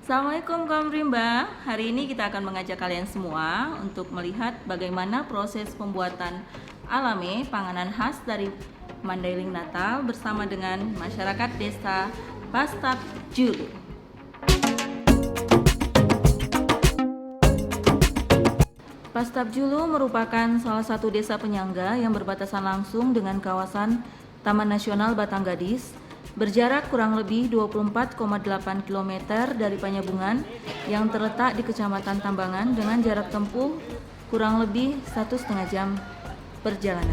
Assalamualaikum kaum rimba. Hari ini kita akan mengajak kalian semua untuk melihat bagaimana proses pembuatan alame panganan khas dari Mandailing Natal bersama dengan masyarakat desa Pastap Julu. Pastap Julu merupakan salah satu desa penyangga yang berbatasan langsung dengan kawasan Taman Nasional Batanggadis, berjarak kurang lebih 24,8 km dari Panyabungan yang terletak di Kecamatan Tambangan dengan jarak tempuh kurang lebih 1,5 jam perjalanan.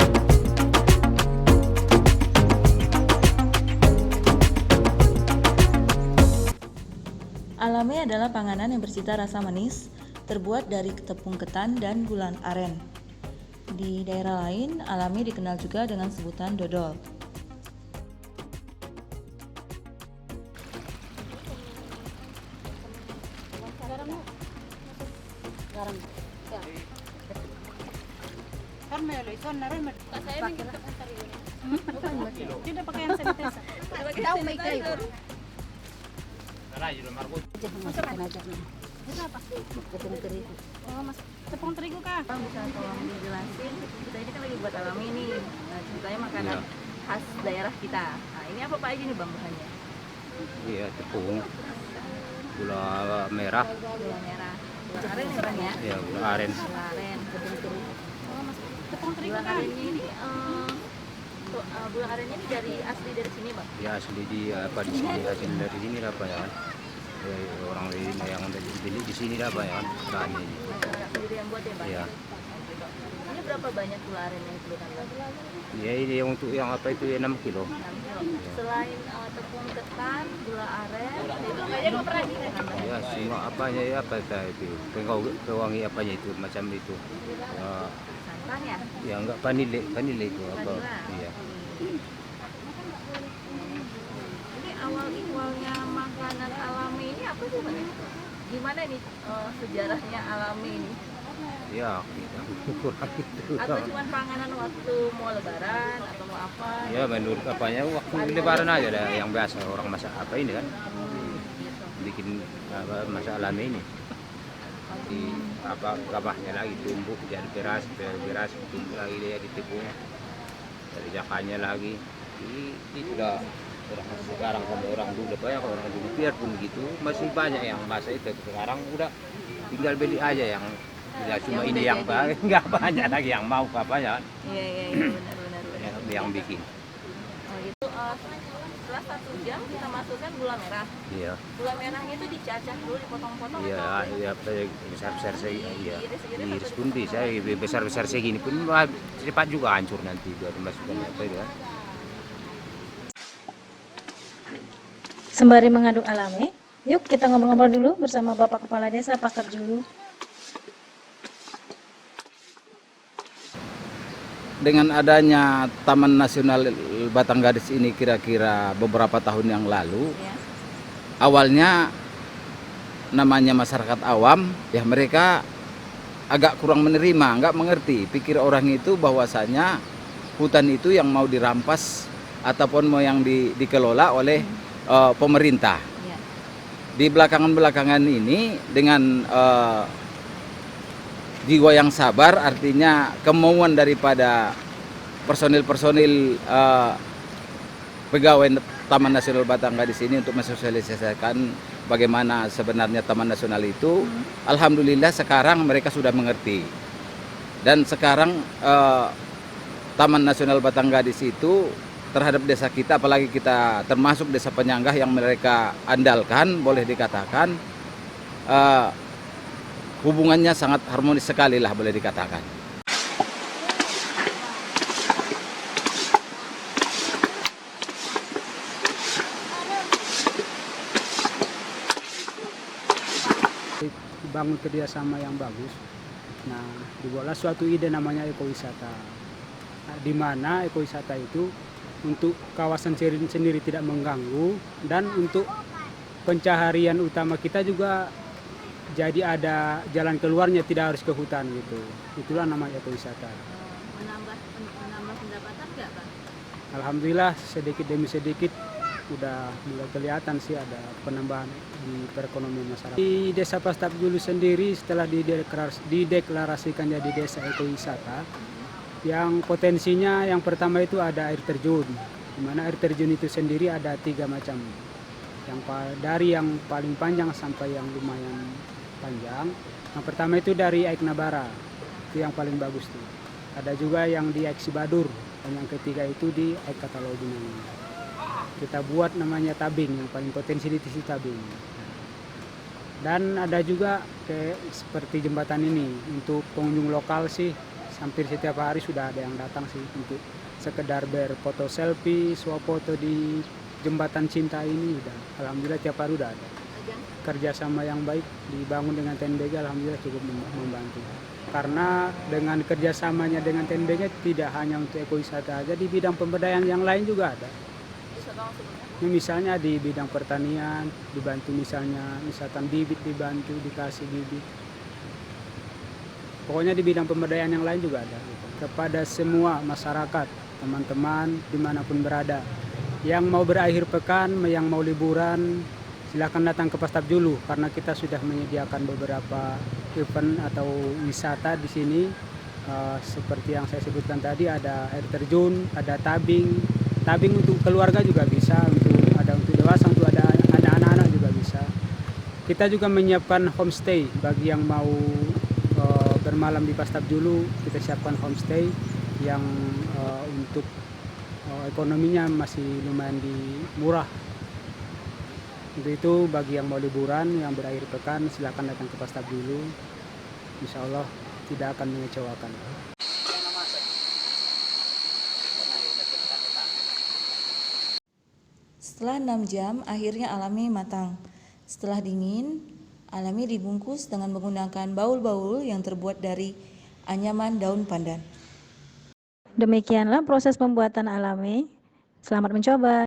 Alame adalah panganan yang bercita rasa manis, terbuat dari tepung ketan dan gula aren. Di daerah lain, alame dikenal juga dengan sebutan dodol. Tidak pakai hand sanitizer. Tahu may kayo. Itu apa? Tepung terigu. Oh, mas, tepung terigu kah? Bisa tolong dijelasin, kita ini kan lagi buat alami nih. Nah, ceritanya makanan khas daerah kita. Nah, ini apa aja nih bang bahannya? Iya, tepung, gula merah, Gula merah, gula aren ya bang ya? ya gula aren. Gula aren, tepung terigu. Oh, mas, tepung terigu Gula kah? arennya ini, gula arennya ini asli dari sini bang? Ya asli di sini, hasil dari sini lah Pak, ya kan. Ya, orang lain yang beli di sini lah Pak, ya kan. Bahannya ini. Masyarakat sendiri yang buat ya bang? Iya. Ini berapa banyak gula aren yang diperlukan bang? Ya ini untuk yang apa itu ya 6 kilo. 6 kilo. Selain tepung ketan, gula aren, itu kayaknya gue pernah di Ya semua apanya ya apa itu pewangi apanya itu macam itu. santan ya? Ya enggak vanile itu apa? Vanila. Iya. Ini awalnya makanan alami ini apa sih bang? Gimana nih sejarahnya alami ini? Ya kita kurang itu. Atau cuma panganan waktu mau lebaran atau mau apa? Ya menurut apanya waktu lebaran aja dah yang biasa orang masak apa ini kan. Bikin apa masak alami ini di apa gabahnya lagi tumbuk jadi beras tumbuk lagi dia ditepung dari jakanya lagi ini sudah orang sekarang sama orang dulu banyak orang dulu biarpun gitu masih banyak yang masak itu sekarang udah tinggal beli aja yang ya cuma Yang ini udah yang jadi. banyak nggak banyak lagi yang mau apa ya Iya benar. yang bikin Oh gitu. Setelah 1 jam kita masukkan gula merah. iya Gula merahnya itu dicacah dulu, dipotong-potong iya atau ya besar saya iya Iris-iris iris atau pun bisa besar segini pun cepat juga hancur nanti biar dimasukkan apa itu kan. Sembari mengaduk alame, yuk kita ngobrol-ngobrol dulu bersama Bapak Kepala Desa Pastap Julu. Dengan adanya Taman Nasional Batanggadis ini kira-kira beberapa tahun yang lalu, ya? awalnya namanya masyarakat awam, ya mereka agak kurang menerima, nggak mengerti. Pikir orang itu bahwasanya hutan itu yang mau dirampas ataupun mau yang dikelola oleh pemerintah. Ya. Di belakangan ini dengan jiwa yang sabar, artinya kemauan daripada personil-personil pegawai Taman Nasional Batanggadis ini untuk mensosialisasikan bagaimana sebenarnya Taman Nasional itu. Alhamdulillah sekarang mereka sudah mengerti. Dan sekarang Taman Nasional Batanggadis itu terhadap desa kita, apalagi kita termasuk desa penyangga yang mereka andalkan, boleh dikatakan hubungannya sangat harmonis sekali lah boleh dikatakan. Dibangun kerjasama yang bagus. Nah, dibuatlah suatu ide namanya ekowisata. Nah, di mana ekowisata itu untuk kawasan sendiri tidak mengganggu dan untuk pencaharian utama kita juga jadi ada jalan keluarnya, tidak harus ke hutan gitu. Itulah namanya ekowisata. Menambah pendapatan nggak Pak? Alhamdulillah sedikit demi sedikit udah mulai kelihatan sih ada penambahan di perekonomian masyarakat. Di Desa Pastap Julu sendiri setelah dideklarasikan jadi desa ekowisata, yang potensinya yang pertama itu ada air terjun, di mana air terjun itu sendiri ada 3 macam. Dari yang paling panjang sampai yang lumayan panjang. Yang pertama itu dari Aik Nabara, itu yang paling bagus tuh. Ada juga yang di Aik Sibadur, dan yang ketiga itu di Aik Katalogi. Kita buat namanya tabing, yang paling potensi di sisi tabing. Dan ada juga kayak seperti jembatan ini, untuk pengunjung lokal sih hampir setiap hari sudah ada yang datang sih untuk sekedar berfoto selfie, swafoto di jembatan cinta ini udah. Alhamdulillah tiap hari udah ada. Kerjasama yang baik dibangun dengan TNBG alhamdulillah cukup membantu. Karena dengan kerjasamanya dengan TNBG tidak hanya untuk ekowisata aja, di bidang pemberdayaan yang lain juga ada. Ini misalnya di bidang pertanian dibantu, misalkan bibit dibantu, dikasih bibit. Pokoknya di bidang pemberdayaan yang lain juga ada. Kepada semua masyarakat, teman-teman dimanapun berada, yang mau berakhir pekan, yang mau liburan, silakan datang ke Pastap Julu karena kita sudah menyediakan beberapa event atau wisata di sini. Seperti yang saya sebutkan tadi, ada air terjun, ada tabing untuk keluarga juga bisa, ada untuk dewasa, untuk ada anak-anak juga bisa. Kita juga menyiapkan homestay bagi yang mau bermalam di Pastap Julu. Kita siapkan homestay yang untuk ekonominya masih lumayan murah. Untuk itu bagi yang mau liburan, yang berakhir pekan, silakan datang ke Pastap Julu. Insya Allah tidak akan mengecewakan. Setelah 6 jam, akhirnya alami matang. Setelah dingin, alami dibungkus dengan menggunakan baul-baul yang terbuat dari anyaman daun pandan. Demikianlah proses pembuatan alami. Selamat mencoba.